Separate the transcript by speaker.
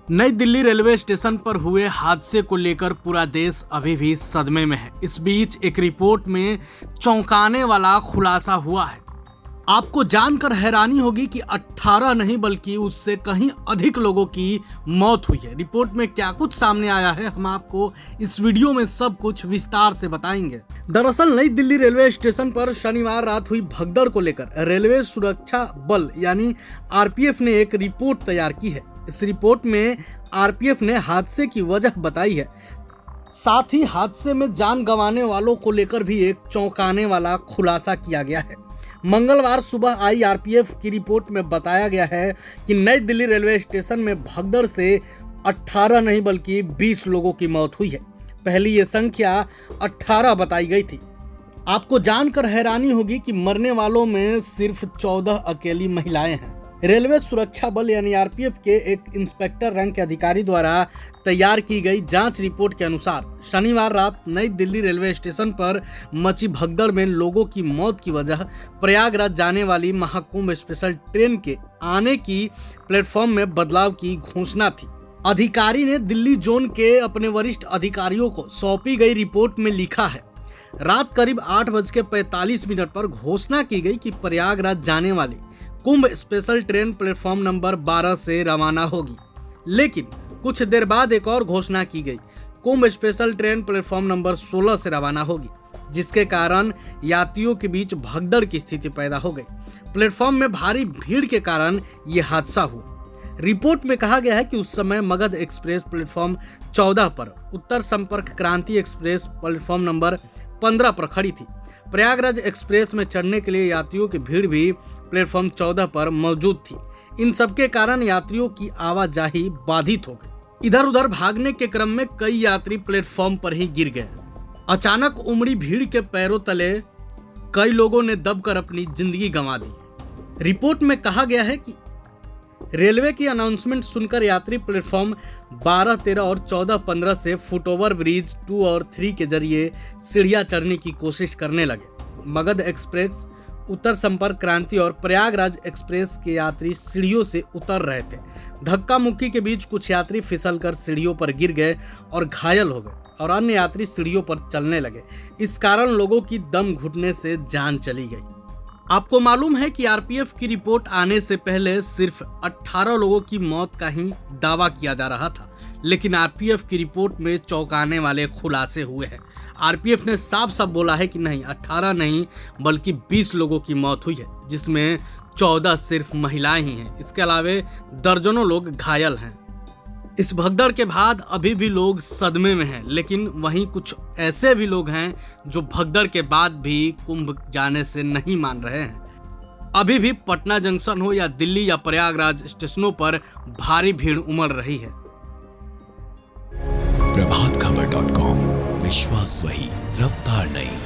Speaker 1: नई Delhi railway station पर हुए हादसे को लेकर पूरा देश अभी भी सदमे में है। इस बीच एक रिपोर्ट में चौंकाने वाला खुलासा हुआ है। आपको जानकर हैरानी होगी कि 18 नहीं बल्कि उससे कहीं अधिक लोगों की मौत हुई है। रिपोर्ट में क्या कुछ सामने आया है, हम आपको इस वीडियो में सब कुछ विस्तार से बताएंगे। दरअसल नई दिल्ली रेलवे स्टेशन पर शनिवार रात हुई भगदड़ को लेकर रेलवे सुरक्षा बल यानी आरपीएफ ने एक रिपोर्ट तैयार की है। इस रिपोर्ट में आरपीएफ ने हादसे की वजह बताई है। साथ ही हादसे में जान गंवाने वालों को लेकर भी एक चौंकाने वाला खुलासा किया गया है। मंगलवार सुबह आई आरपीएफ की रिपोर्ट में बताया गया है कि नई दिल्ली रेलवे स्टेशन में भगदड़ से 18 नहीं बल्कि 20 लोगों की मौत हुई है। पहले ये संख्या 18 बताई गई थी। आपको जानकर हैरानी होगी कि मरने वालों में सिर्फ 14 अकेली महिलाएं हैं। रेलवे सुरक्षा बल यानी आरपीएफ के एक इंस्पेक्टर रैंक के अधिकारी द्वारा तैयार की गई जांच रिपोर्ट के अनुसार शनिवार रात नई दिल्ली रेलवे स्टेशन पर मची भगदड़ में लोगों की मौत की वजह प्रयागराज जाने वाली महाकुंभ स्पेशल ट्रेन के आने की प्लेटफॉर्म में बदलाव की घोषणा थी। अधिकारी ने दिल्ली जोन के अपने वरिष्ठ अधिकारियों को सौंपी गई रिपोर्ट में लिखा है, रात करीब 8:45 पर घोषणा की गई कि प्रयागराज जाने वाली कुंभ स्पेशल ट्रेन प्लेटफॉर्म नंबर 12 से रवाना होगी। लेकिन कुछ देर बाद एक और घोषणा की गई, कुंभ स्पेशल ट्रेन प्लेटफॉर्म नंबर 16 से रवाना होगी, जिसके कारण यात्रियों के बीच भगदड़ की स्थिति पैदा हो गई। प्लेटफॉर्म में भारी भीड़ के कारण ये हादसा हुआ। रिपोर्ट में कहा गया है कि उस समय मगध एक्सप्रेस प्लेटफॉर्म 14 पर, उत्तर संपर्क क्रांति एक्सप्रेस प्लेटफॉर्म नंबर 15 पर खड़ी थी। प्रयागराज एक्सप्रेस में चढ़ने के लिए यात्रियों की भीड़ भी प्लेटफॉर्म 14 पर मौजूद थी। इन सबके कारण यात्रियों की आवाजाही बाधित हो गई। इधर उधर भागने के क्रम में कई यात्री प्लेटफॉर्म पर ही गिर गए। अचानक उमड़ी भीड़ के पैरों तले कई लोगों ने दबकर अपनी जिंदगी गंवा दी। रिपोर्ट में कहा गया है कि रेलवे की अनाउंसमेंट सुनकर यात्री प्लेटफॉर्म 12, 13 और 14, 15 से फुटओवर ब्रिज 2 और 3 के जरिए सीढ़ियां चढ़ने की कोशिश करने लगे। मगध एक्सप्रेस, उत्तर संपर्क क्रांति और प्रयागराज एक्सप्रेस के यात्री सीढ़ियों से उतर रहे थे। धक्का मुक्की के बीच कुछ यात्री फिसलकर सीढ़ियों पर गिर गए और घायल हो गए और अन्य यात्री सीढ़ियों पर चलने लगे। इस कारण लोगों की दम घुटने से जान चली गई। आपको मालूम है कि आरपीएफ की रिपोर्ट आने से पहले सिर्फ 18 लोगों की मौत का ही दावा किया जा रहा था, लेकिन आरपीएफ की रिपोर्ट में चौंकाने वाले खुलासे हुए हैं। आरपीएफ ने साफ साफ बोला है कि नहीं, 18 नहीं बल्कि 20 लोगों की मौत हुई है, जिसमें 14 सिर्फ महिलाएं ही हैं। इसके अलावा दर्जनों लोग घायल हैं। इस भगदड़ के बाद अभी भी लोग सदमे में हैं, लेकिन वहीं कुछ ऐसे भी लोग हैं जो भगदड़ के बाद भी कुंभ जाने से नहीं मान रहे हैं। अभी भी पटना जंक्शन हो या दिल्ली या प्रयागराज स्टेशनों पर भारी भीड़ उमड़ रही है।
Speaker 2: प्रभातखबर.com, विश्वास वही, रफ्तार नहीं।